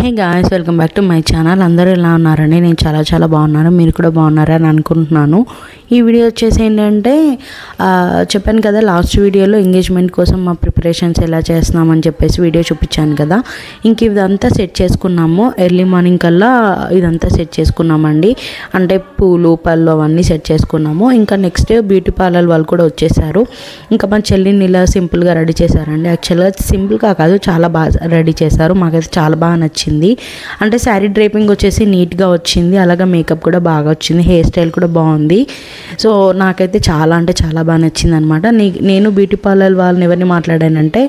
Hey guys, welcome back to my channel. అందరూ ఎలా ఉన్నారండి? నేను చాలా బాగున్నాను. మీరు కూడా బాగున్నారని అనుకుంటున్నాను. ఈ వీడియో వచ్చేసి ఏంటంటే చెప్పాను కదా, లాస్ట్ వీడియోలో ఎంగేజ్మెంట్ కోసం మా ప్రిపరేషన్స్ ఎలా చేస్తున్నామని చెప్పేసి వీడియో చూపించాను కదా. ఇంక ఇదంతా సెట్ చేసుకున్నాము. ఎర్లీ మార్నింగ్ కల్లా ఇదంతా సెట్ చేసుకున్నామండి. అంటే పూలు పళ్ళు అవన్నీ సెట్ చేసుకున్నాము. ఇంకా నెక్స్ట్ డే బ్యూటీ పార్లర్ వాళ్ళు కూడా వచ్చేసారు. ఇంకా మా చెల్లిని ఇలా సింపుల్గా రెడీ చేశారండి. యాక్చువల్గా సింపుల్గా కాదు, చాలా బాగా రెడీ చేశారు. మాకైతే చాలా బాగా నచ్చింది. అంటే శారీ డ్రైపింగ్ వచ్చేసి నీట్గా వచ్చింది, అలాగే మేకప్ కూడా బాగా వచ్చింది, హెయిర్ స్టైల్ కూడా బాగుంది. సో నాకైతే చాలా బాగా నచ్చింది అనమాట. నేను బ్యూటీ పార్లర్ వాళ్ళని ఎవరిని మాట్లాడానంటే,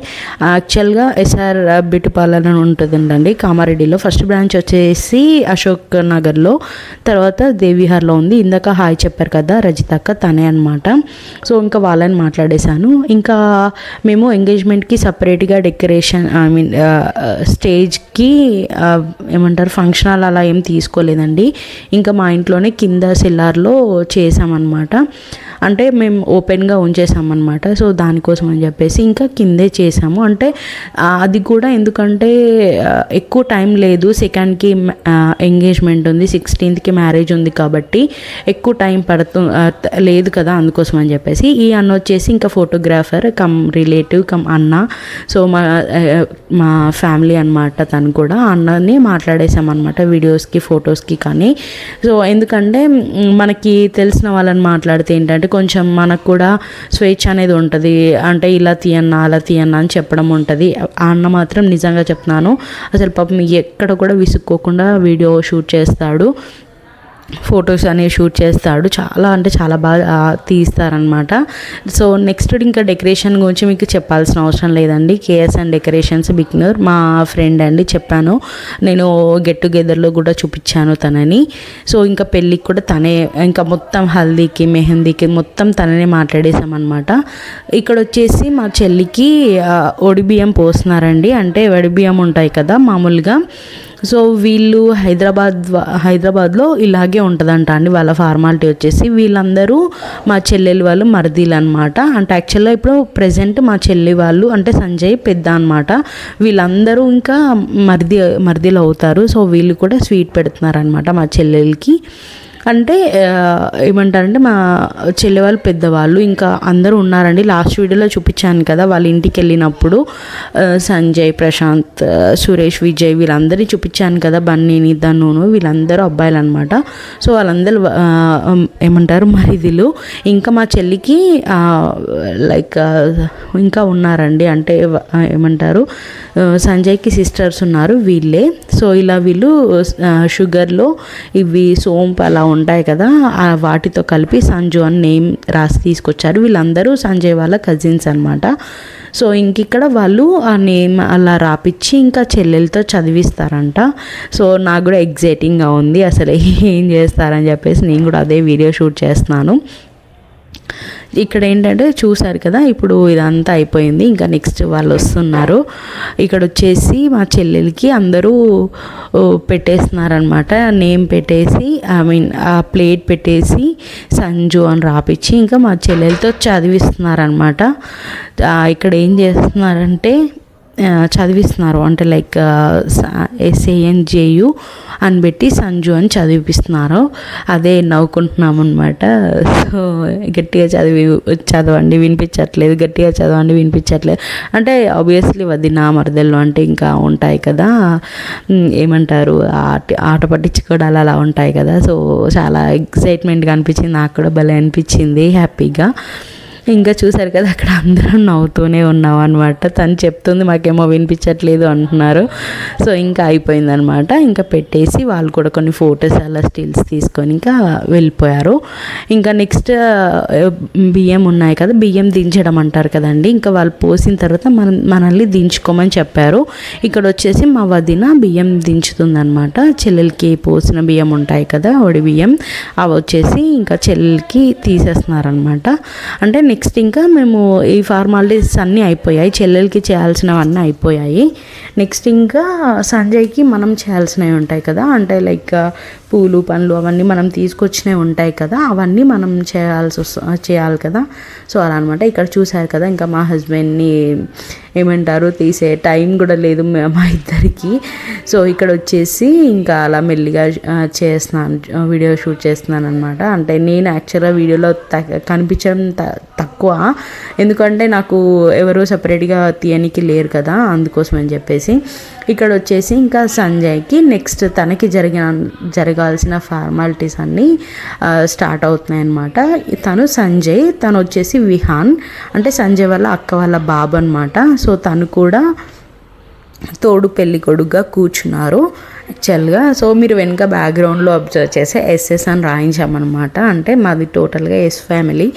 యాక్చువల్గా ఎస్ఆర్ బ్యూటీ పార్లర్ అని ఉంటుందండి కామారెడ్డిలో. ఫస్ట్ బ్రాంచ్ వచ్చేసి అశోక్ నగర్లో, తర్వాత దేవిహార్లో ఉంది. ఇందాక హాయ్ చెప్పారు కదా రజితక్క, తనే అనమాట. సో ఇంకా వాళ్ళని మాట్లాడేశాను. ఇంకా మేము ఎంగేజ్మెంట్కి సపరేట్గా డెకరేషన్ స్టేజ్కి ఏమంటారు ఫంక్షన్ హాల్ అలా ఏం తీసుకోలేదండి. ఇంకా మా ఇంట్లోనే కింద సెల్లార్లో చేసామన్నమాట. అంటే మేము ఓపెన్గా ఉంచేసామన్నమాట. సో దానికోసం అని చెప్పేసి ఇంకా కిందే చేసాము. అంటే అది కూడా ఎందుకంటే ఎక్కువ టైం లేదు, సెకండ్కి ఎంగేజ్మెంట్ ఉంది, 16th మ్యారేజ్ ఉంది కాబట్టి ఎక్కువ టైం లేదు కదా, అందుకోసం అని చెప్పేసి. ఈ అన్న వచ్చేసి ఇంకా ఫోటోగ్రాఫర్ కమ్ రిలేటివ్ కమ్ అన్న. సో మా ఫ్యామిలీ అనమాట. తను కూడా అన్నని మాట్లాడేసామన్నమాట వీడియోస్కి ఫొటోస్కి కానీ. సో ఎందుకంటే మనకి తెలిసిన వాళ్ళని మాట్లాడితే ఏంటంటే కొంచెం మనకు కూడా స్వేచ్ఛ అనేది ఉంటుంది. అంటే ఇలా తీయన్నా అలా తీయన్నా అని చెప్పడం ఉంటుంది. ఆ అన్న మాత్రం నిజంగా చెప్తున్నాను, అసలు పాపం ఎక్కడ కూడా విసుక్కోకుండా వీడియో షూట్ చేస్తాడు, ఫొటోస్ అనేవి షూట్ చేస్తాడు. చాలా బాగా తీస్తారనమాట. సో నెక్స్ట్ ఇంకా డెకరేషన్ గురించి మీకు చెప్పాల్సిన అవసరం లేదండి. కేఎస్ఎన్ డెకరేషన్స్ బిగ్నర్ మా ఫ్రెండ్ అండి, చెప్పాను నేను గెట్ టుగెదర్లో కూడా చూపించాను తనని. సో ఇంకా పెళ్ళికి కూడా తనే, ఇంకా మొత్తం హల్దీకి మెహందీకి మొత్తం తననే మాట్లాడేసామన్నమాట. ఇక్కడ వచ్చేసి మా చెల్లికి ఒడిబియ్యం పోస్తున్నారండి. అంటే వడిబియ్యం ఉంటాయి కదా మామూలుగా. సో వీళ్ళు హైదరాబాద్లో ఇలాగే ఉంటుందంట అండి వాళ్ళ ఫార్మాలిటీ వచ్చేసి. వీళ్ళందరూ మా చెల్లెలు వాళ్ళు మరిదీలు అనమాట. అంటే యాక్చువల్గా ఇప్పుడు ప్రజెంట్ మా చెల్లి వాళ్ళు అంటే సంజయ్ పెద్ద అనమాట. వీళ్ళందరూ ఇంకా మరిదీలు అవుతారు. సో వీళ్ళు కూడా స్వీట్ పెడుతున్నారనమాట మా చెల్లెలకి. అంటే ఏమంటారంటే మా చెల్లె వాళ్ళు పెద్దవాళ్ళు ఇంకా అందరూ ఉన్నారండి. లాస్ట్ వీడియోలో చూపించాను కదా, వాళ్ళ ఇంటికి వెళ్ళినప్పుడు సంజయ్, ప్రశాంత్, సురేష్, విజయ్ వీళ్ళందరినీ చూపించాను కదా, బన్నీని, ధనును వీళ్ళందరూ అబ్బాయిలు అనమాట. సో వాళ్ళందరూ ఏమంటారు మరిదిలు. ఇంకా మా చెల్లికి లైక్ ఇంకా ఉన్నారండి, అంటే ఏమంటారు సంజయ్కి సిస్టర్స్ ఉన్నారు వీళ్ళే. సో ఇలా వీళ్ళు షుగర్లో ఇవి సోంపు అలా ఉంటాయి కదా, వాటితో కలిపి సంజు అని నేమ్ రాసి తీసుకొచ్చారు. వీళ్ళందరూ సంజయ్ వాళ్ళ కజిన్స్ అనమాట. సో ఇంక ఇక్కడ వాళ్ళు ఆ నేమ్ అలా రాపిచ్చి ఇంకా చెల్లెలతో చదివిస్తారంట. సో నాకు కూడా ఎగ్జైటింగ్గా ఉంది, అసలు ఏం చేస్తారని చెప్పేసి నేను కూడా అదే వీడియో షూట్ చేస్తున్నాను. ఇక్కడ ఏంటంటే చూసారు కదా, ఇప్పుడు ఇదంతా అయిపోయింది. ఇంకా నెక్స్ట్ వాళ్ళు వస్తున్నారు. ఇక్కడ వచ్చేసి మా చెల్లెలకి అందరూ పెట్టేస్తున్నారనమాట. నేమ్ పెట్టేసి ఆ ప్లేట్ పెట్టేసి సంజు అని రాపిచ్చి ఇంకా మా చెల్లెలతో చదివిస్తున్నారనమాట. ఇక్కడ ఏం చేస్తున్నారంటే చదివిస్తున్నారు, అంటే లైక్ SANJU అని పెట్టి సంజు అని చదివిపిస్తున్నారు. అదే నవ్వుకుంటున్నాము అనమాట. సో గట్టిగా చదవండి వినిపించట్లేదు, గట్టిగా చదవండి వినిపించట్లేదు అంటే ఆబ్వియస్లీ వదిన మరదళ్ళు అంటే ఇంకా ఉంటాయి కదా, ఏమంటారు ఆట పట్టించుకోవడాలు అలా ఉంటాయి కదా. సో చాలా ఎక్సైట్మెంట్గా అనిపించింది, నాకు కూడా భలే అనిపించింది, హ్యాపీగా. ఇంకా చూసారు కదా అక్కడ అందరం నవ్వుతూనే ఉన్నాం అనమాట. తను చెప్తుంది మాకేమో వినిపించట్లేదు అంటున్నారు. సో ఇంకా అయిపోయిందనమాట. ఇంకా పెట్టేసి వాళ్ళు కూడా కొన్ని ఫొటోస్ అలా స్టిల్స్ తీసుకొని ఇంకా వెళ్ళిపోయారు. ఇంకా నెక్స్ట్ బియ్యం ఉన్నాయి కదా, బియ్యం దించడం అంటారు కదండి. ఇంకా వాళ్ళు పోసిన తర్వాత మనల్ని దించుకోమని చెప్పారు. ఇక్కడ వచ్చేసి మా వదిన బియ్యం దించుతుందనమాట. చెల్లెలకి పోసిన బియ్యం ఉంటాయి కదా ఒడి బియ్యం, అవి వచ్చేసి ఇంకా చెల్లెలకి తీసేస్తున్నారనమాట. అంటే నెక్స్ట్ ఇంకా మేము ఈ ఫార్మాలిటీస్ అన్నీ అయిపోయాయి, చెల్లెలకి చేయాల్సినవన్నీ అయిపోయాయి. నెక్స్ట్ ఇంకా సంజయ్కి మనం చేయాల్సినవి ఉంటాయి కదా, అంటే లైక్ పూలు పండ్లు అవన్నీ మనం తీసుకొచ్చినవి ఉంటాయి కదా, అవన్నీ మనం చేయాలి కదా. సో అలా అనమాట. ఇక్కడ చూసారు కదా, ఇంకా మా హస్బెండ్ని ఏమంటారు తీసే టైం కూడా లేదు మా ఇద్దరికి. సో ఇక్కడ వచ్చేసి ఇంకా అలా మెల్లిగా చేస్తున్నాను, వీడియో షూట్ చేస్తున్నాను అనమాట. అంటే నేను యాక్చువల్గా వీడియోలో కనిపించడం తక్కువ, ఎందుకంటే నాకు ఎవరు సపరేట్గా తీయనికి లేరు కదా, అందుకోసం అని చెప్పేసి. ఇక్కడ వచ్చేసి ఇంకా సంజయ్కి నెక్స్ట్ తనకి జరగాల్సిన ఫార్మాలిటీస్ అన్నీ స్టార్ట్ అవుతున్నాయి అన్నమాట. తను వచ్చేసి విహాన్, అంటే సంజయ్ వాళ్ళ అక్క వాళ్ళ బాబు అనమాట. సో తను కూడా తోడు పెళ్లి కొడుకుగా కూర్చున్నారు యాక్చువల్గా. సో మీరు వెనుక బ్యాక్గ్రౌండ్లో అబ్జర్వ్ చేస్తే ఎస్ఎస్ అని రాయించామన్నమాట. అంటే మాది టోటల్గా ఎస్ ఫ్యామిలీ,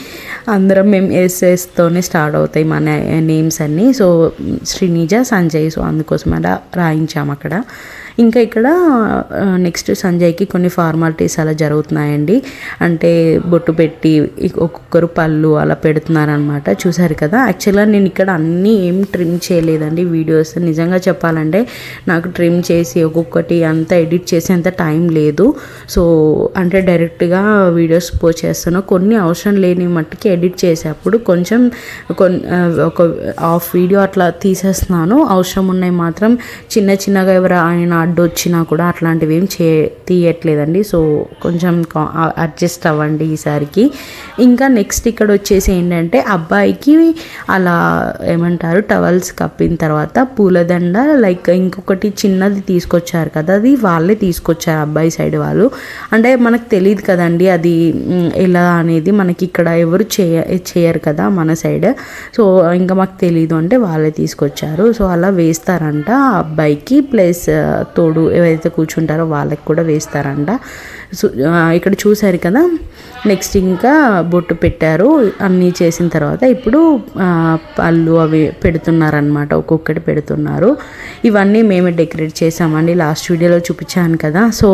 అందరం మేము ఎస్ఎస్తోనే స్టార్ట్ అవుతాయి మన నేమ్స్ అన్నీ. సో శ్రీనిజ, సంజయ్, సో అందుకోసం అలా రాయించాము అక్కడ. ఇంకా ఇక్కడ నెక్స్ట్ సంజయ్కి కొన్ని ఫార్మాలిటీస్ అలా జరుగుతున్నాయండి. అంటే బొట్టు పెట్టి ఒక్కొక్కరు పళ్ళు అలా పెడుతున్నారనమాట. చూసారు కదా. యాక్చువల్గా నేను ఇక్కడ అన్నీ ఏం ట్రిమ్ చేయలేదండి వీడియోస్. నిజంగా చెప్పాలంటే నాకు ట్రిమ్ చేసి ఒక్కొక్కటి అంతా ఎడిట్ చేసి అంత టైం లేదు. సో అంటే డైరెక్ట్గా వీడియోస్ పోస్ట్ చేస్తాను. కొన్ని అవసరం లేని మట్టుకి ఎడిట్ చేసేటప్పుడు కొంచెం ఒక హాఫ్ వీడియో అట్లా తీసేస్తున్నాను. అవసరం ఉన్నాయి మాత్రం చిన్నగా ఎవరైనా అడ్డు వచ్చినా కూడా అట్లాంటివి ఏం తీయట్లేదండి. సో కొంచెం అడ్జస్ట్ అవ్వండి ఈసారికి. ఇంకా నెక్స్ట్ ఇక్కడ వచ్చేసి ఏంటంటే అబ్బాయికి అలా ఏమంటారు టవల్స్ కప్పిన తర్వాత పూలదండ లైక్ ఇంకొకటి చిన్నది తీసుకొచ్చారు కదా, అది వాళ్ళే తీసుకొచ్చారు అబ్బాయి సైడ్ వాళ్ళు. అంటే మనకు తెలియదు కదండి అది ఎలా అనేది, మనకి ఇక్కడ ఎవరు చేయరు కదా మన సైడ్. సో ఇంకా మాకు తెలీదు అంటే వాళ్ళే తీసుకొచ్చారు. సో అలా వేస్తారంట అబ్బాయికి, ప్లస్ తోడు ఎవరైతే కూర్చుంటారో వాళ్ళకి కూడా వేస్తారంట. సో ఇక్కడ చూసారు కదా. నెక్స్ట్ ఇంకా బొట్టు పెట్టారు. అన్నీ చేసిన తర్వాత ఇప్పుడు పళ్ళు అవి పెడుతున్నారనమాట, ఒక్కొక్కటి పెడుతున్నారు. ఇవన్నీ మేమే డెకరేట్ చేసామండి, లాస్ట్ వీడియోలో చూపించాను కదా. సో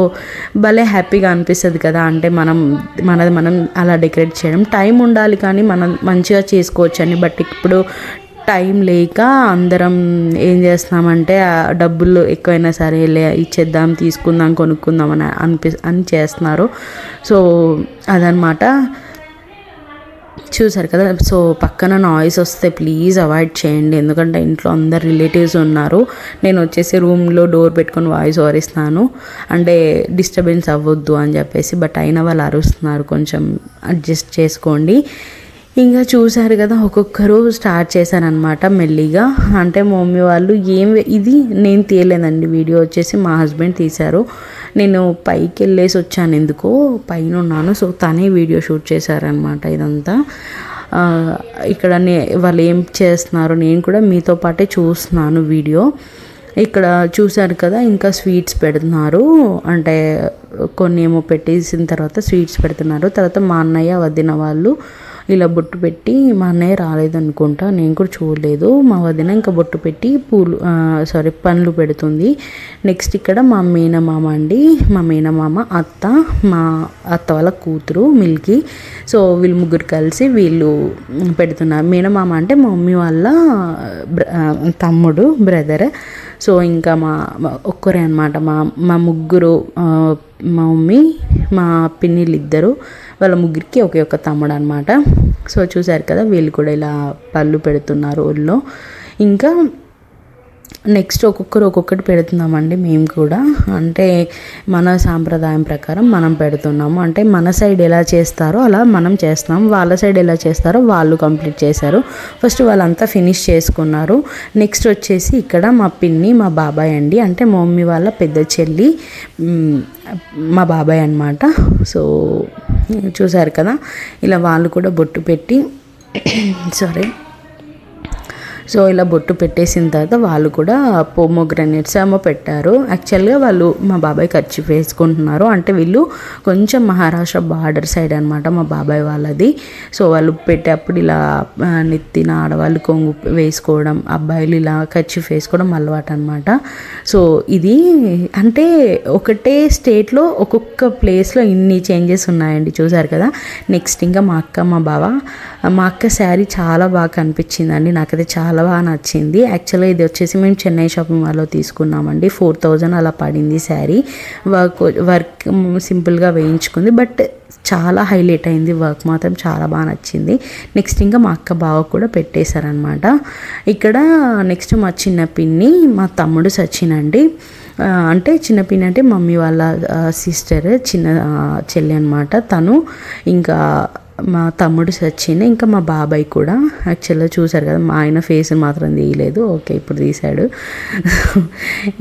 భలే హ్యాపీగా అనిపిస్తుంది కదా, అంటే మనం అలా డెకరేట్ చేయడం. టైం ఉండాలి కానీ మనం మంచిగా చేసుకోవచ్చు అని. బట్ ఇప్పుడు టైం లేక అందరం ఏం చేస్తున్నామంటే డబ్బులు ఎక్కువైనా సరే ఇచ్చేద్దాం, తీసుకుందాం, కొనుక్కుందాం అని చేస్తున్నారు. సో అదనమాట. చూసారు కదా. సో పక్కన నాయిస్ వస్తే ప్లీజ్ అవాయిడ్ చేయండి, ఎందుకంటే ఇంట్లో అందరు రిలేటివ్స్ ఉన్నారు. నేను వచ్చేసి రూమ్లో డోర్ పెట్టుకొని వాయిస్ ఓవర్ ఇస్తున్నాను, అంటే డిస్టర్బెన్స్ అవ్వద్దు అని చెప్పేసి. బట్ అయినా వాళ్ళు అరుస్తున్నారు, కొంచెం అడ్జస్ట్ చేసుకోండి. ఇంకా చూసారు కదా, ఒక్కొక్కరు స్టార్ట్ చేశారనమాట మెల్లిగా. అంటే మా మమ్మీ వాళ్ళు ఇది నేను తీయలేదండి, వీడియో వచ్చేసి మా హస్బెండ్ తీశారు. నేను పైకి వెళ్ళేసి వచ్చాను, ఎందుకో పైన ఉన్నాను. సో తనే వీడియో షూట్ చేశారనమాట ఇదంతా. ఇక్కడ వాళ్ళు ఏం చేస్తున్నారు నేను కూడా మీతో పాటే చూస్తున్నాను వీడియో. ఇక్కడ చూసారు కదా, ఇంకా స్వీట్స్ పెడుతున్నారు. అంటే కొన్ని ఏమో పెట్టేసిన తర్వాత స్వీట్స్ పెడుతున్నారు. తర్వాత మా అన్నయ్య వదిన వాళ్ళు ఇలా బొట్టు పెట్టి, మా అన్నయ్య రాలేదనుకుంటా, నేను కూడా చూడలేదు. మా వదిన ఇంకా బొట్టు పెట్టి పండ్లు పెడుతుంది. నెక్స్ట్ ఇక్కడ మా మేనమామ అండి, మా మేనమామ అత్త, మా అత్త వాళ్ళ కూతురు మిల్కీ. సో వీళ్ళు ముగ్గురు కలిసి వీళ్ళు పెడుతున్నారు. మేనమామ అంటే మా మమ్మీ వాళ్ళ తమ్ముడు, బ్రదర్. సో ఇంకా ఒక్కరే అనమాట మా ముగ్గురు, మా మమ్మీ, మా పిన్నిలు ఇద్దరు, వాళ్ళ ముగ్గురికి ఒకే తమ్ముడు అనమాట. సో చూసారు కదా, వీళ్ళు కూడా ఇలా పళ్ళు పెడుతున్నారు ఊళ్ళో. ఇంకా నెక్స్ట్ ఒక్కొక్కటి పెడుతున్నామండి మేము కూడా. అంటే మన సాంప్రదాయం ప్రకారం మనం పెడుతున్నాము. అంటే మన సైడ్ ఎలా చేస్తారో అలా మనం చేస్తున్నాం, వాళ్ళ సైడ్ ఎలా చేస్తారో వాళ్ళు కంప్లీట్ చేశారు. ఫస్ట్ వాళ్ళంతా ఫినిష్ చేసుకున్నారు. నెక్స్ట్ వచ్చేసి ఇక్కడ మా పిన్ని, మా బాబాయ్ అండి, అంటే మా మమ్మీ వాళ్ళ పెద్ద చెల్లి, మా బాబాయ్ అన్నమాట. సో చూసారు కదా, ఇలా వాళ్ళు కూడా బొట్టు పెట్టి సో ఇలా బొట్టు పెట్టేసిన తర్వాత వాళ్ళు కూడా పోమోగ్రానేట్స్ ఏమో పెట్టారు. యాక్చువల్గా వాళ్ళు మా బాబాయ్ ఖర్చు వేసుకుంటున్నారు. అంటే వీళ్ళు కొంచెం మహారాష్ట్ర బార్డర్ సైడ్ అనమాట మా బాబాయ్ వాళ్ళది. సో వాళ్ళు పెట్టేప్పుడు ఇలా నెత్తిన ఆడవాళ్ళు కొంగు వేసుకోవడం, అబ్బాయిలు ఇలా ఖర్చు వేసుకోవడం అలవాటు అనమాట. సో ఇది అంటే ఒకటే స్టేట్లో ఒక్కొక్క ప్లేస్లో ఇన్ని చేంజెస్ ఉన్నాయండి, చూసారు కదా. నెక్స్ట్ ఇంకా మా అక్క మా బావ, మా అక్క శారీ చాలా బాగా కనిపించిందండి, నాకైతే చాలా బాగా నచ్చింది. యాక్చువల్గా ఇది వచ్చేసి మేము చెన్నై షాపింగ్ మాల్లో తీసుకున్నామండి. 4000 అలా పడింది శారీ. వర్క్ సింపుల్గా వేయించుకుంది, బట్ చాలా హైలైట్ అయింది. వర్క్ మాత్రం చాలా బాగా నచ్చింది. నెక్స్ట్ ఇంకా మా అక్క బావ కూడా పెట్టేశారనమాట. ఇక్కడ నెక్స్ట్ మా చిన్న పిన్ని, మా తమ్ముడు సచిన్ అండి. అంటే చిన్న పిన్ని అంటే మమ్మీ వాళ్ళ సిస్టర్, చిన్న చెల్లి అనమాట తను. ఇంకా మా తమ్ముడు సచిన్, ఇంకా మా బాబాయ్ కూడా. యాక్చువల్గా చూసారు కదా, మా ఆయన ఫేస్ మాత్రం తీయలేదు. ఓకే, ఇప్పుడు తీశాడు.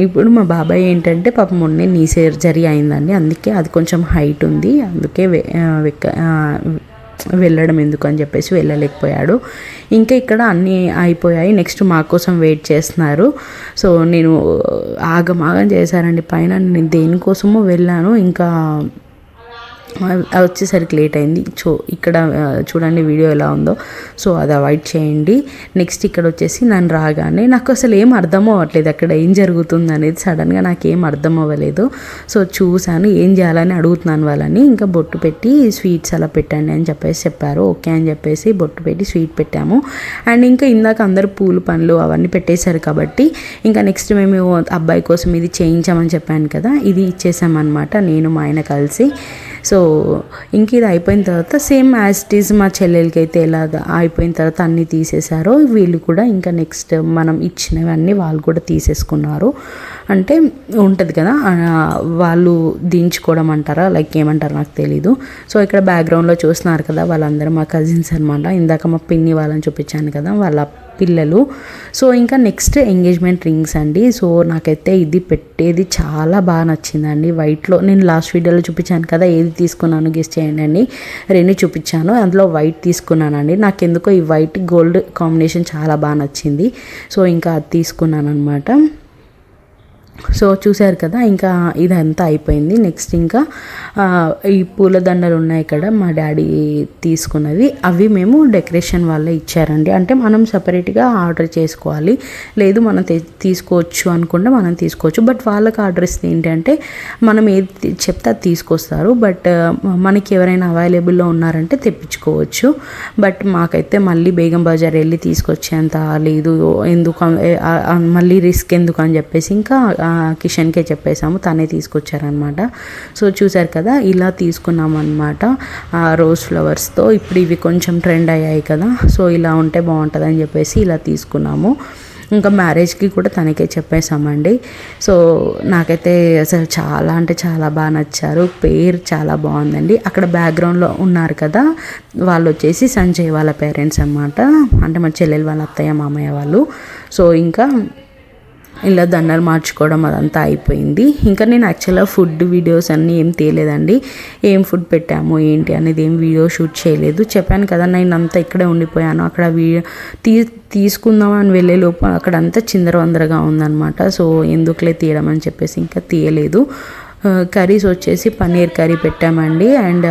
ఇప్పుడు మా బాబాయ్ ఏంటంటే పాపం మొన్నే నీ సర్జరీ అయిందండి, అందుకే అది కొంచెం హైట్ ఉంది, అందుకే వెళ్ళడం ఎందుకు అని చెప్పేసి వెళ్ళలేకపోయాడు. ఇంకా ఇక్కడ అన్నీ అయిపోయాయి. నెక్స్ట్ మా కోసం వెయిట్ చేస్తున్నారు. సో నేను ఆగమాగం చేశానండి పైన. నేను దేనికోసమో వెళ్ళాను, ఇంకా వచ్చేసరికి లేట్ అయింది. సో ఇక్కడ చూడండి వీడియో ఎలా ఉందో, సో అది అవాయిడ్ చేయండి. నెక్స్ట్ ఇక్కడ వచ్చేసి నన్ను రాగానే నాకు అసలు ఏం అర్థం అవ్వట్లేదు అక్కడ ఏం జరుగుతుంది అనేది. సడన్గా నాకు ఏం అర్థం అవ్వలేదు. సో చూశాను, ఏం చేయాలని అడుగుతున్నాను వాళ్ళని. ఇంకా బొట్టు పెట్టి స్వీట్స్ అలా పెట్టండి అని చెప్పారు. ఓకే అని చెప్పేసి బొట్టు పెట్టి స్వీట్ పెట్టాము. అండ్ ఇంకా ఇందాక అందరూ పూలు పండ్లు అవన్నీ పెట్టేశారు కాబట్టి ఇంకా నెక్స్ట్ మేము అబ్బాయి కోసం ఇది చేయించామని చెప్పాను కదా, ఇది ఇచ్చేసామన్నమాట నేను మా ఆయన కలిసి. సో ఇంక ఇది అయిపోయిన తర్వాత సేమ్ యాజ్ ఇట్ ఈజ్ మా చెల్లెలకి అయితే ఎలా అయిపోయిన తర్వాత అన్నీ తీసేశారో వీళ్ళు కూడా ఇంకా నెక్స్ట్ మనం ఇచ్చినవన్నీ వాళ్ళు కూడా తీసేసుకున్నారు. అంటే ఉంటుంది కదా, వాళ్ళు దించుకోవడం అంటారా, లైక్ ఏమంటారు నాకు తెలీదు. సో ఇక్కడ బ్యాక్గ్రౌండ్లో చూస్తున్నారు కదా, వాళ్ళందరూ మా కజిన్స్ అనమాట. ఇందాక మా పిన్ని వాళ్ళని చూపించాను కదా, వాళ్ళ పిల్లలు. సో ఇంకా నెక్స్ట్ ఎంగేజ్మెంట్ రింగ్స్ అండి. సో నాకైతే ఇది పెట్టేది చాలా బాగా నచ్చిందండి. వైట్లో నేను లాస్ట్ వీడియోలో చూపించాను కదా, ఏది తీసుకున్నాను గెస్ చేయండి అండి. 2 చూపించాను, అందులో వైట్ తీసుకున్నానండి. నాకెందుకో ఈ వైట్ గోల్డ్ కాంబినేషన్ చాలా బాగా నచ్చింది. సో ఇంకా అది తీసుకున్నాను అనమాట. సో చూశారు కదా, ఇంకా ఇదంతా అయిపోయింది. నెక్స్ట్ ఇంకా ఈ పూలదండలు ఉన్నాయి ఇక్కడ మా డాడీ తీసుకున్నవి, అవి మేము డెకరేషన్ వాళ్ళే ఇచ్చారండి. అంటే మనం సపరేట్గా ఆర్డర్ చేసుకోవాలి, లేదు మనం తీసుకోవచ్చు అనుకుంటే మనం తీసుకోవచ్చు. బట్ వాళ్ళకి ఆర్డర్ ఇస్తే ఏంటంటే మనం ఏది చెప్తే అది తీసుకొస్తారు. బట్ మనకి ఎవరైనా అవైలబుల్లో ఉన్నారంటే తెప్పించుకోవచ్చు. బట్ మాకైతే మళ్ళీ బేగం బజార్ వెళ్ళి తీసుకొచ్చేంత లేదు, ఎందుకు మళ్ళీ రిస్క్ ఎందుకు అని చెప్పేసి ఇంకా కిషన్కే చెప్పేసాము, తనే తీసుకొచ్చారనమాట. సో చూసారు కదా, ఇలా తీసుకున్నామన్నమాట రోజ్ ఫ్లవర్స్తో. ఇప్పుడు ఇవి కొంచెం ట్రెండ్ అయ్యాయి కదా, సో ఇలా ఉంటే బాగుంటుంది అని చెప్పేసి ఇలా తీసుకున్నాము. ఇంకా మ్యారేజ్కి కూడా తనకే చెప్పేసామండి. సో నాకైతే అసలు చాలా అంటే చాలా బాగా నచ్చారు. పేరు చాలా బాగుందండి. అక్కడ బ్యాక్గ్రౌండ్లో ఉన్నారు కదా, వాళ్ళు వచ్చేసి సంజయ్ వాళ్ళ పేరెంట్స్ అన్నమాట, అంటే మా చెల్లెలు వాళ్ళ అత్తయ్య మామయ్య వాళ్ళు. సో ఇంకా ఇలా దండలు మార్చుకోవడం అదంతా అయిపోయింది. ఇంకా నేను యాక్చువల్గా ఫుడ్ వీడియోస్ అన్నీ ఏం తీయలేదండి. ఏం ఫుడ్ పెట్టాము ఏంటి అనేది ఏం వీడియో షూట్ చేయలేదు. చెప్పాను కదా, నేను అంతా ఇక్కడే ఉండిపోయాను. అక్కడ తీసుకుందామని వెళ్ళే లోపు అక్కడంతా చిందరవందరగా ఉందన్నమాట. సో ఎందుకులే తీయడం అని చెప్పేసి ఇంకా తీయలేదు. కర్రీస్ వచ్చేసి పన్నీర్ కర్రీ పెట్టామండి, అండ్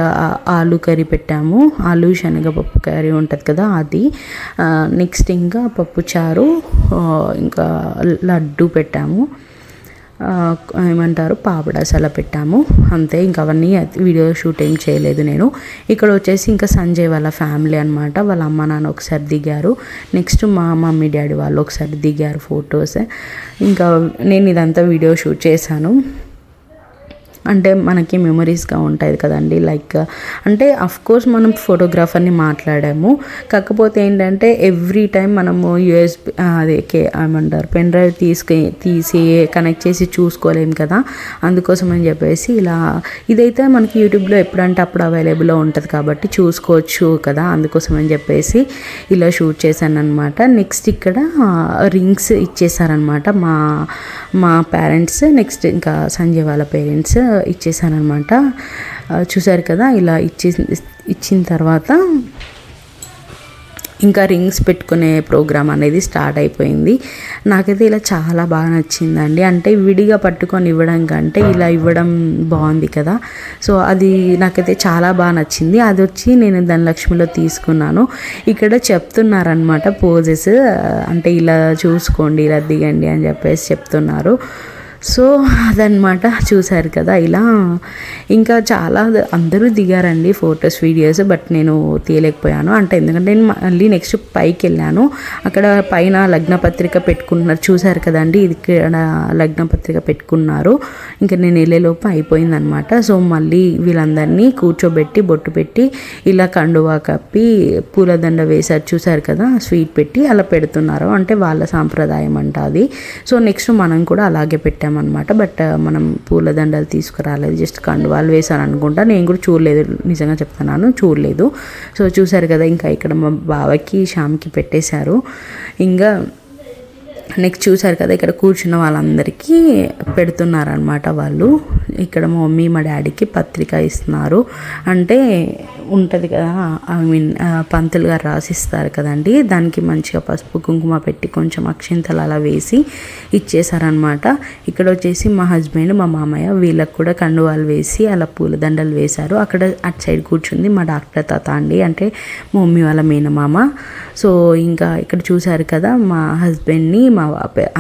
ఆలు కర్రీ పెట్టాము. ఆలు శనగపప్పు కర్రీ ఉంటుంది కదా అది. నెక్స్ట్ ఇంకా పప్పుచారు, ఇంకా లడ్డు పెట్టాము, ఏమంటారు పాపడాస్ అలా పెట్టాము, అంతే. ఇంకా అవన్నీ వీడియో షూట్ ఏం చేయలేదు నేను. ఇక్కడ వచ్చేసి ఇంకా సంజయ్ వాళ్ళ ఫ్యామిలీ అనమాట. వాళ్ళ అమ్మ నాన్న ఒకసారి దిగారు, నెక్స్ట్ మా మమ్మీ డాడీ వాళ్ళు ఒకసారి దిగారు ఫొటోస్. ఇంకా నేను ఇదంతా వీడియో షూట్ చేశాను. అంటే మనకి మెమరీస్గా ఉంటుంది కదండి. లైక్ అంటే అఫ్కోర్స్ మనం ఫోటోగ్రాఫర్ని మాట్లాడాము, కాకపోతే ఏంటంటే ఎవ్రీ టైం మనము యూఎస్బి అదే ఏమంటారు పెన్ డ్రైవ్ తీసి కనెక్ట్ చేసి చూసుకోలేము కదా, అందుకోసం అని చెప్పేసి ఇలా ఇదైతే మనకి యూట్యూబ్లో ఎప్పుడంటే అప్పుడు అవైలబుల్లో ఉంటుంది కాబట్టి చూసుకోవచ్చు కదా, అందుకోసం అని చెప్పేసి ఇలా షూట్ చేశాను అనమాట. నెక్స్ట్ ఇక్కడ రింగ్స్ ఇచ్చేసారనమాట మా పేరెంట్స్, నెక్స్ట్ ఇంకా సంజయ్ వాళ్ళ పేరెంట్స్ ఇచ్చేసానమాట. చూసారు కదా, ఇలా ఇచ్చిన తర్వాత ఇంకా రింగ్స్ పెట్టుకునే ప్రోగ్రామ్ అనేది స్టార్ట్ అయిపోయింది. నాకైతే ఇలా చాలా బాగా నచ్చిందండి. అంటే విడిగా పట్టుకొని ఇవ్వడం కంటే ఇలా ఇవ్వడం బాగుంది కదా. సో అది నాకైతే చాలా బాగా నచ్చింది. అది వచ్చి నేను ధనలక్ష్మిలో తీసుకున్నాను. ఇక్కడ చెప్తున్నారనమాట పోజెస్, అంటే ఇలా చూసుకోండి, ఇలా దిగండి అని చెప్పేసి చెప్తున్నారు. సో అదనమాట, చూశారు కదా. ఇలా ఇంకా చాలా అందరూ దిగారండి ఫొటోస్ వీడియోస్, బట్ నేను తీయలేకపోయాను. అంటే ఎందుకంటే నేను మళ్ళీ నెక్స్ట్ పైకి వెళ్ళాను. అక్కడ పైన లగ్నపత్రిక పెట్టుకుంటున్నారు, చూశారు కదండి. ఇది ఇక్కడ లగ్నపత్రిక పెట్టుకున్నారు. ఇంకా నేను వెళ్ళేలోపు అయిపోయిందనమాట. సో మళ్ళీ వీళ్ళందరినీ కూర్చోబెట్టి బొట్టు పెట్టి ఇలా కండువా కప్పి పూలదండ వేశారు, చూశారు కదా. స్వీట్ పెట్టి అలా పెడుతున్నారు, అంటే వాళ్ళ సాంప్రదాయం అంట అది. సో నెక్స్ట్ మనం కూడా అలాగే పెట్టామన్నమాట. బట్ మనం పూలదండలు తీసుకురాలేదు, జస్ట్ కండువాలు వేసాను అనుకుంటా. నేను కూడా చూడలేదు, నిజంగా చెప్తున్నాను, చూడలేదు. సో చూశారు కదా. ఇంకా ఇక్కడ మా బావకి శ్యామ్కి పెట్టేశారు. ఇంకా నెక్స్ట్ చూశారు కదా, ఇక్కడ కూర్చున్న వాళ్ళందరికీ పెడుతున్నారనమాట వాళ్ళు. ఇక్కడ మా మమ్మీ మా డాడీకి పత్రిక ఇస్తున్నారు. అంటే ఉంటుంది కదా, ఐ మీన్ పంతులు గారు రాసిస్తారు కదండి, దానికి మంచిగా పసుపు కుంకుమ పెట్టి కొంచెం అక్షింతలు అలా వేసి ఇచ్చేసారనమాట. ఇక్కడ వచ్చేసి మా హస్బెండ్ మా మామయ్య వీళ్ళకి కూడా కండువాలు వేసి అలా పూలదండలు వేశారు. అక్కడ అటు సైడ్ కూర్చుంది మా డాక్టర్ తాత అండి, అంటే మా మమ్మీ వాళ్ళ మేనమామ. సో ఇంకా ఇక్కడ చూశారు కదా, మా హస్బెండ్ని మా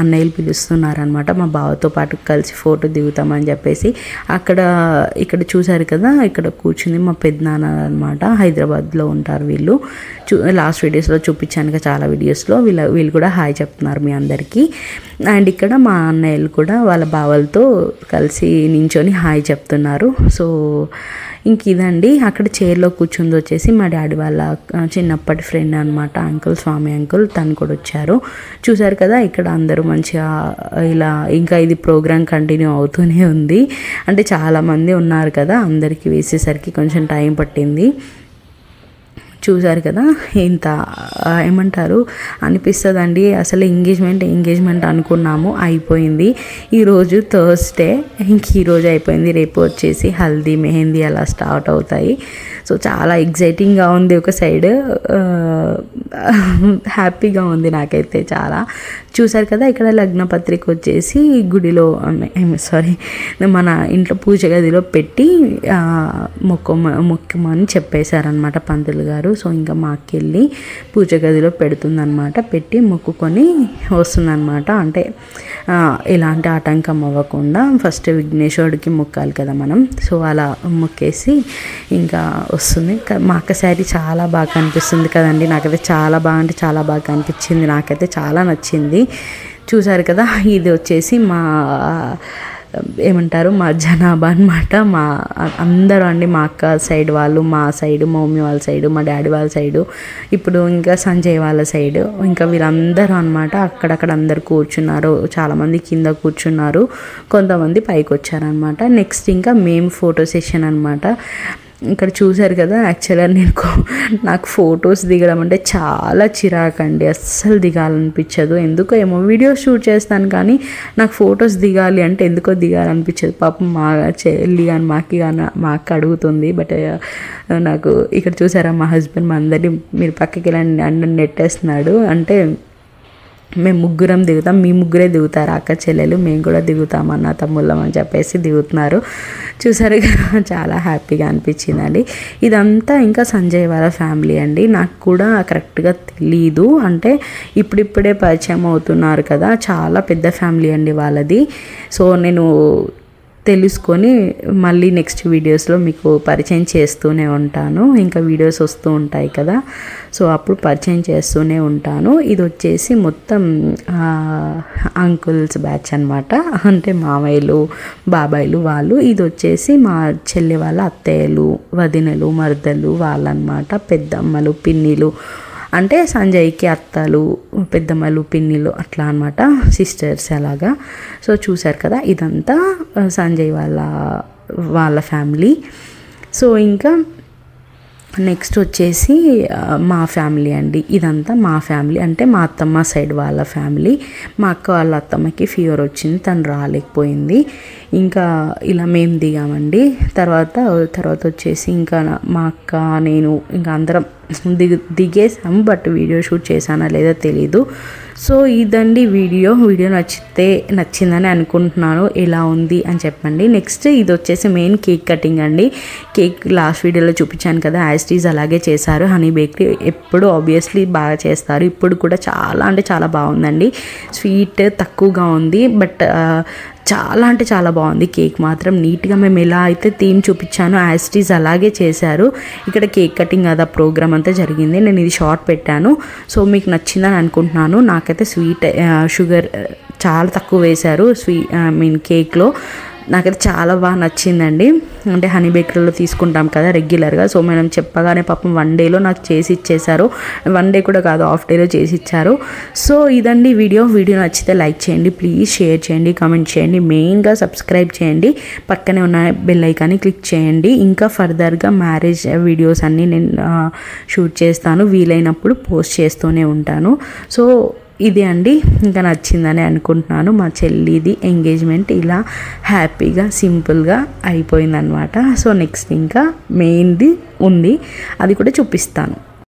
అన్నయ్యలు పిలుస్తున్నారనమాట. మా బావతో పాటు కలిసి ఫోటో దిగుతామని చెప్పేసి. ఇక్కడ చూశారు కదా, ఇక్కడ కూర్చుంది మా పెద్దనాన్న అనమాట. హైదరాబాద్లో ఉంటారు వీళ్ళు. లాస్ట్ వీడియోస్లో చూపించాను కదా, చాలా వీడియోస్లో వీళ్ళు కూడా హాయ్ చెప్తున్నారు మీ అందరికీ. అండ్ ఇక్కడ మా అన్నయ్యలు కూడా వాళ్ళ బావలతో కలిసి నించొని హాయ్ చెప్తున్నారు. సో ఇంక ఇదండి. అక్కడ చైర్లో కూర్చుంది వచ్చేసి మా డాడీ వాళ్ళ చిన్నప్పటి ఫ్రెండ్ అనమాట, అంకుల్, స్వామి అంకుల్. తను కూడా వచ్చారు, చూశారు కదా. ఇక్కడ అందరూ మంచిగా ఇలా, ఇంకా ఇది ప్రోగ్రామ్ కంటిన్యూ అవుతూనే ఉంది. అంటే చాలామంది ఉన్నారు కదా, అందరికీ వేసేసరికి కొంచెం టైం పట్టింది. చూశారు కదా, ఇంత ఏమంటారు అనిపిస్తుందండి. అసలు ఎంగేజ్మెంట్ అనుకున్నాము, అయిపోయింది. ఈరోజు థర్స్డే, ఇంక ఈరోజు అయిపోయింది. రేపు వచ్చేసి హల్దీ, మెహందీ అలా స్టార్ట్ అవుతాయి. సో చాలా ఎగ్జైటింగ్గా ఉంది, ఒక సైడ్ హ్యాపీగా ఉంది నాకైతే చాలా. చూశారు కదా, ఇక్కడ లగ్న పత్రిక వచ్చేసి గుడిలో, మన ఇంట్లో పూజ గదిలో పెట్టి మొక్కమని చెప్పేశారనమాట పంతులు గారు. సో ఇంకా మా అక్కెళ్ళి పూజ గదిలో పెడుతుందనమాట, పెట్టి మొక్కుకొని వస్తుందన్నమాట. అంటే ఎలాంటి ఆటంకం అవ్వకుండా ఫస్ట్ విఘ్నేశ్వరుడికి మొక్కాలి కదా మనం. సో అలా మొక్కేసి ఇంకా వస్తుంది. మా అక్క శారీ చాలా బాగా కనిపిస్తుంది కదండి, నాకైతే చాలా బాగా, అంటే చాలా బాగా కనిపించింది, నాకైతే చాలా నచ్చింది. చూశారు కదా, ఇది వచ్చేసి మా ఏమంటారు మా జనాభా అనమాట. మా అందరూ అండి, మా అక్క సైడ్ వాళ్ళు, మా సైడు, మా మమ్మీ వాళ్ళ సైడు, మా డాడీ వాళ్ళ సైడు, ఇప్పుడు ఇంకా సంజయ్ వాళ్ళ సైడు, ఇంకా వీళ్ళందరూ అనమాట. అక్కడక్కడ అందరు కూర్చున్నారు, చాలామంది కింద కూర్చున్నారు, కొంతమంది పైకి వచ్చారనమాట. నెక్స్ట్ ఇంకా మేము ఫోటో సెషన్ అనమాట. ఇక్కడ చూశారు కదా, యాక్చువల్గా నాకు ఫొటోస్ దిగడం అంటే చాలా చిరాకండి, అస్సలు దిగాలనిపించదు. ఎందుకో ఏమో వీడియో షూట్ చేస్తాను కానీ నాకు ఫొటోస్ దిగాలి అంటే ఎందుకో దిగాలనిపించదు. పాపం మా చెల్లి కానీ మా అక్క అడుగుతుంది. బట్ నాకు ఇక్కడ చూసారా, మా హస్బెండ్ మా అందరినీ మీరు పక్కకి వెళ్ళండి అని నెట్టేస్తున్నాడు. అంటే మేము ముగ్గురం దిగుతాం, మీ ముగ్గురే దిగుతారు అక్క చెల్లెలు, మేము కూడా దిగుతామన్న తమ్ముళ్ళం అని చెప్పేసి దిగుతున్నారు. చూసారు కదా, చాలా హ్యాపీగా అనిపించిందండి. ఇదంతా ఇంకా సంజయ్ వాళ్ళ ఫ్యామిలీ అండి. నాకు కూడా కరెక్ట్గా తెలీదు, అంటే ఇప్పుడిప్పుడే పరిచయం అవుతున్నారు కదా, చాలా పెద్ద ఫ్యామిలీ అండి వాళ్ళది. సో నేను తెలుసుకొని మళ్ళీ నెక్స్ట్ వీడియోస్లో మీకు పరిచయం చేస్తూనే ఉంటాను. ఇంకా వీడియోస్ వస్తూ ఉంటాయి కదా, సో అప్పుడు పరిచయం చేస్తూనే ఉంటాను. ఇది వచ్చేసి మొత్తం అంకుల్స్ బ్యాచ్ అనమాట, అంటే మామయ్యలు, బాబాయిలు వాళ్ళు. ఇది వచ్చేసి మా చెల్లి వాళ్ళ అత్తయ్యలు, వదినలు, మర్దలు వాళ్ళనమాట, పెద్దమ్మలు, పిన్నిలు, అంటే సంజయ్కి అత్తలు, పెద్దమ్మలు, పిన్నిలు అట్లా అనమాట, సిస్టర్స్ అలాగా. సో చూశారు కదా, ఇదంతా సంజయ్ వాళ్ళ ఫ్యామిలీ. సో ఇంకా నెక్స్ట్ వచ్చేసి మా ఫ్యామిలీ అండి. ఇదంతా మా ఫ్యామిలీ అంటే మా అత్తమ్మ సైడ్ వాళ్ళ ఫ్యామిలీ. మా అక్క వాళ్ళ అత్తమ్మకి ఫీవర్ వచ్చింది, తను రాలేకపోయింది. ఇంకా ఇలా మేము దిగామండి. తర్వాత వచ్చేసి ఇంకా మా అక్క నేను ఇంకా అందరం దిగేసాము. బట్ వీడియో షూట్ చేశానా లేదా తెలీదు. సో ఇదండి వీడియో నచ్చిందని అనుకుంటున్నాను. ఎలా ఉంది అని చెప్పండి. నెక్స్ట్ ఇది వచ్చేసి మెయిన్ కేక్ కటింగ్ అండి. కేక్ లాస్ట్ వీడియోలో చూపించాను కదా, యాజ్ ఇట్ ఈజ్ అలాగే చేశారు. హనీ బేకరీ ఎప్పుడు ఆబ్వియస్లీ బాగా చేస్తారు. ఇప్పుడు కూడా చాలా అంటే చాలా బాగుందండి. స్వీట్ తక్కువగా ఉంది, బట్ చాలా అంటే చాలా బాగుంది. కేక్ మాత్రం నీట్గా మేము ఎలా అయితే థీమ్ చూపించానో యాజ్ ఇట్ ఈజ్ అలాగే చేశారు. ఇక్కడ కేక్ కటింగ్ అదా ప్రోగ్రామ్ అంతా జరిగింది. నేను ఇది షార్ట్ పెట్టాను. సో మీకు నచ్చిందని అనుకుంటున్నాను. నాకైతే షుగర్ చాలా తక్కువ వేశారు కేక్లో. నాకైతే చాలా బాగా నచ్చిందండి. అంటే హనీ బేకరీలో తీసుకుంటాం కదా రెగ్యులర్గా. సో మనం చెప్పగానే పాపం 1 డేలో నాకు చేసి ఇచ్చేసారు. 1 డే కూడా కాదు, హాఫ్ డేలో చేసి ఇచ్చారు. సో ఇదండి వీడియో నచ్చితే లైక్ చేయండి, ప్లీజ్ షేర్ చేయండి, కామెంట్ చేయండి, మెయిన్గా సబ్స్క్రైబ్ చేయండి, పక్కనే ఉన్న బెల్ ఐకాన్ని క్లిక్ చేయండి. ఇంకా ఫర్దర్గా మ్యారేజ్ వీడియోస్ అన్నీ నేను షూట్ చేస్తాను, వీలైనప్పుడు పోస్ట్ చేస్తూనే ఉంటాను. సో ఇదే అండి, ఇంకా నచ్చిందని అనుకుంటున్నాను. మా చెల్లిది ఎంగేజ్మెంట్ ఇలా హ్యాపీగా సింపుల్గా అయిపోయిందనమాట. సో నెక్స్ట్ ఇంకా మెయిన్ది ఉంది, అది కూడా చూపిస్తాను.